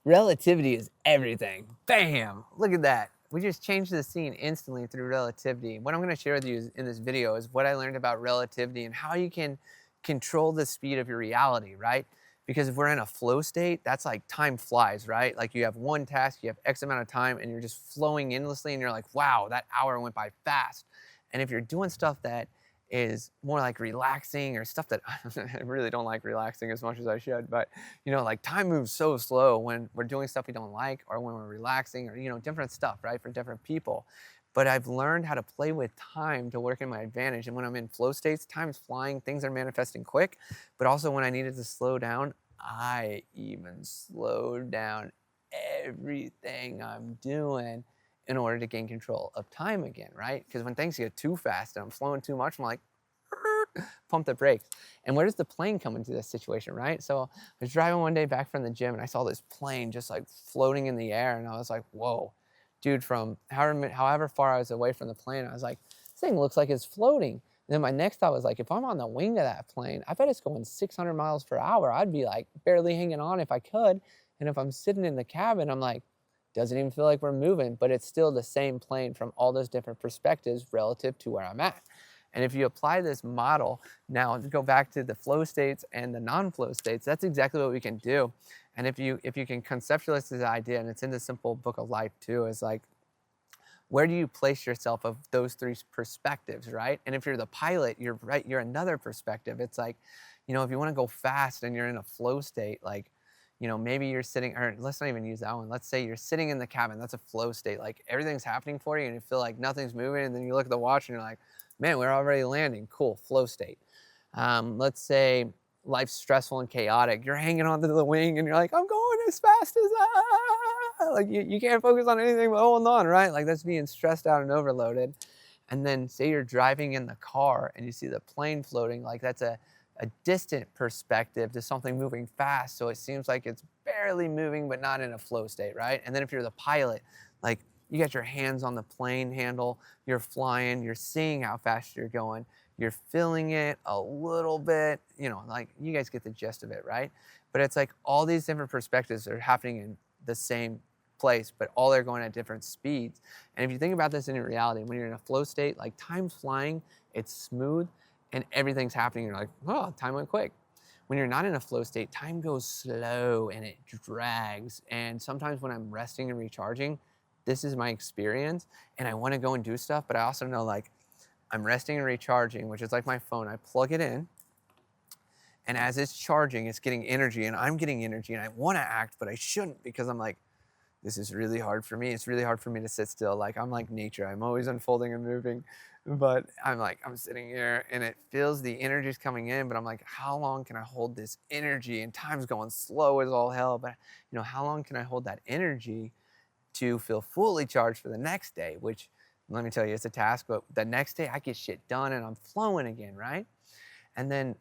Relativity is everything. Bam! Look at that. We just changed the scene instantly through relativity. What I'm going to share with you in this video is what I learned about relativity and how you can control the speed of your reality, right? Because if we're in a flow state, that's like time flies, right? Like you have one task, you have X amount of time, and you're just flowing endlessly, and you're like, wow, that hour went by fast. And if you're doing stuff that is more like relaxing or stuff that I really don't like relaxing as much as I should, but like time moves so slow when we're doing stuff we don't like or when we're relaxing or, different stuff, right? For different people. But I've learned how to play with time to work in my advantage. And when I'm in flow states, time's flying, things are manifesting quick. But also when I needed to slow down, I even slowed down everything I'm doing in order to gain control of time again, right? Because when things get too fast and I'm flowing too much, I'm like, pump the brakes. And where does the plane come into this situation, right? So I was driving one day back from the gym and I saw this plane just like floating in the air. And I was like, whoa, dude, from however far I was away from the plane, I was like, this thing looks like it's floating. And then my next thought was like, if I'm on the wing of that plane, I bet it's going 600 miles per hour. I'd be like barely hanging on if I could. And if I'm sitting in the cabin, I'm like, doesn't even feel like we're moving, but it's still the same plane from all those different perspectives relative to where I'm at. And if you apply this model, now to go back to the flow states and the non-flow states, that's exactly what we can do. And if you can conceptualize this idea, and it's in the simple book of life too, is like, where do you place yourself of those three perspectives, right? And if you're the pilot, you're right, you're another perspective. It's like, if you want to go fast and you're in a flow state, like, maybe you're sitting, or let's not even use that one. Let's say you're sitting in the cabin. That's a flow state. Like everything's happening for you and you feel like nothing's moving. And then you look at the watch and you're like, man, we're already landing. Cool, flow state. Let's say life's stressful and chaotic. You're hanging onto the wing and you're like, I'm going as fast as like you can't focus on anything but holding on, right? Like that's being stressed out and overloaded. And then say you're driving in the car and you see the plane floating, like that's a distant perspective to something moving fast. So it seems like it's barely moving, but not in a flow state, right? And then if you're the pilot, like you got your hands on the plane handle, you're flying, you're seeing how fast you're going, you're feeling it a little bit, like you guys get the gist of it, right? But it's like all these different perspectives are happening in the same place, but all they're going at different speeds. And if you think about this in reality, when you're in a flow state, like time's flying, it's smooth, and everything's happening. You're like, oh, time went quick. When you're not in a flow state, time goes slow and it drags. And sometimes when I'm resting and recharging, this is my experience and I want to go and do stuff, but I also know like I'm resting and recharging, which is like my phone. I plug it in and as it's charging, it's getting energy and I'm getting energy and I want to act, but I shouldn't because I'm like, this is really hard for me. It's really hard for me to sit still. Like I'm like nature. I'm always unfolding and moving. But I'm sitting here and it feels the energy's coming in, but I'm like, how long can I hold this energy? And time's going slow as all hell. But how long can I hold that energy to feel fully charged for the next day? Which let me tell you, it's a task, but the next day I get shit done and I'm flowing again, right? And then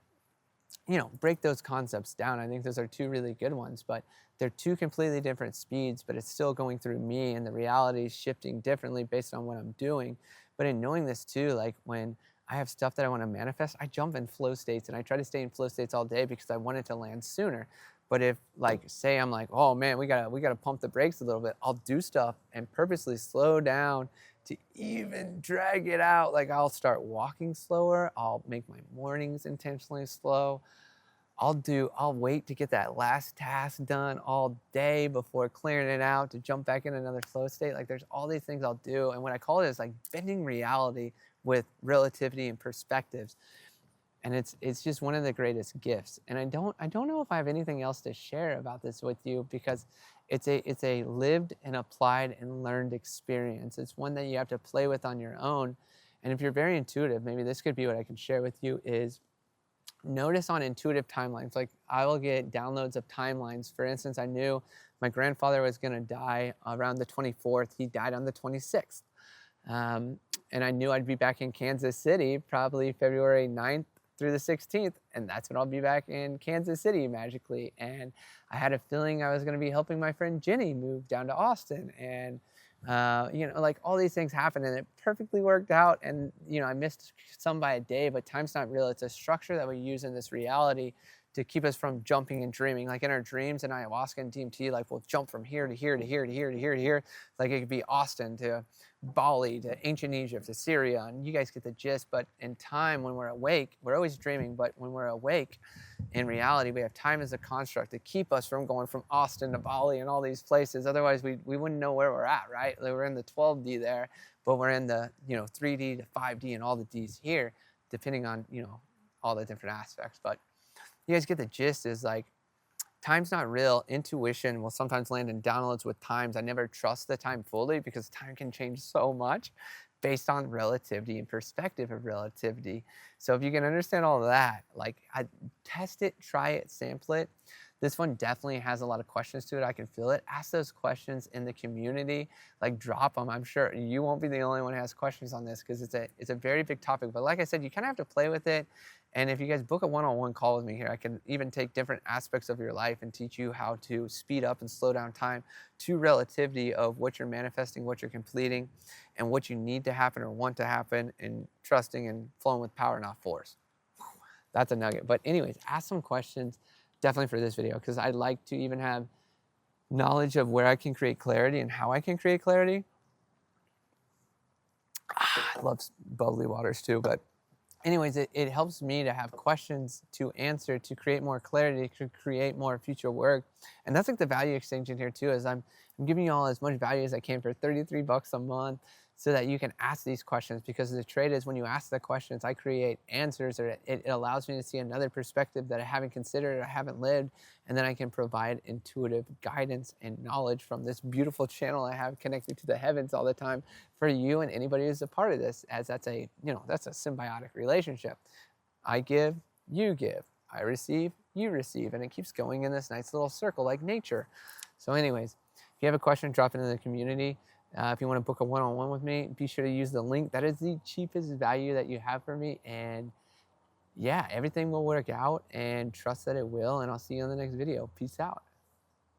break those concepts down. I think those are two really good ones, but they're two completely different speeds, but it's still going through me and the reality is shifting differently based on what I'm doing. But in knowing this too, like when I have stuff that I want to manifest, I jump in flow states and I try to stay in flow states all day because I want it to land sooner. But if like, say I'm like, oh man, we gotta pump the brakes a little bit, I'll do stuff and purposely slow down to even drag it out. Like I'll start walking slower. I'll make my mornings intentionally slow. I'll wait to get that last task done all day before clearing it out to jump back in another flow state. Like there's all these things I'll do. And what I call it is like bending reality with relativity and perspectives. And it's just one of the greatest gifts. And I don't know if I have anything else to share about this with you because it's a lived and applied and learned experience. It's one that you have to play with on your own. And if you're very intuitive, maybe this could be what I can share with you is notice on intuitive timelines. Like I will get downloads of timelines. For instance, I knew my grandfather was going to die around the 24th. He died on the 26th. And I knew I'd be back in Kansas City probably February 9th through the 16th. And that's when I'll be back in Kansas City magically. And I had a feeling I was going to be helping my friend Jenny move down to Austin. And like all these things happened and it perfectly worked out. And, I missed some by a day, but time's not real. It's a structure that we use in this reality to keep us from jumping and dreaming. Like in our dreams and ayahuasca and DMT, like we'll jump from here to here to here to here to here to here. Like it could be Austin to Bali to ancient Egypt to Syria, and you guys get the gist. But in time, when we're awake, we're always dreaming, but when we're awake, in reality, we have time as a construct to keep us from going from Austin to Bali and all these places. Otherwise, we wouldn't know where we're at, right? Like we're in the 12D there, but we're in the 3D to 5D and all the Ds here, depending on all the different aspects. But you guys get the gist. Is like time's not real. Intuition will sometimes land in downloads with times. I never trust the time fully because time can change so much based on relativity and perspective of relativity. So if you can understand all of that, like test it, try it, sample it. This one definitely has a lot of questions to it. I can feel it. Ask those questions in the community, like drop them. I'm sure you won't be the only one who has questions on this because it's a very big topic. But like I said, you kind of have to play with it. And if you guys book a one-on-one call with me here, I can even take different aspects of your life and teach you how to speed up and slow down time to relativity of what you're manifesting, what you're completing, and what you need to happen or want to happen, and trusting and flowing with power, not force. That's a nugget. But anyways, ask some questions definitely for this video because I'd like to even have knowledge of where I can create clarity and how I can create clarity. I love bubbly waters too, but anyways, it helps me to have questions to answer, to create more clarity, to create more future work. And that's like the value exchange in here too, is I'm giving you all as much value as I can for $33 a month so that you can ask these questions, because the trade is when you ask the questions, I create answers, or it allows me to see another perspective that I haven't considered or I haven't lived, and then I can provide intuitive guidance and knowledge from this beautiful channel I have connected to the heavens all the time for you and anybody who's a part of this, as that's a symbiotic relationship. I give, you give. I receive, you receive, and it keeps going in this nice little circle like nature. So anyways, if you have a question, drop it in the community. If you want to book a one-on-one with me, be sure to use the link. That is the cheapest value that you have for me. And yeah, everything will work out, and trust that it will. And I'll see you on the next video. Peace out.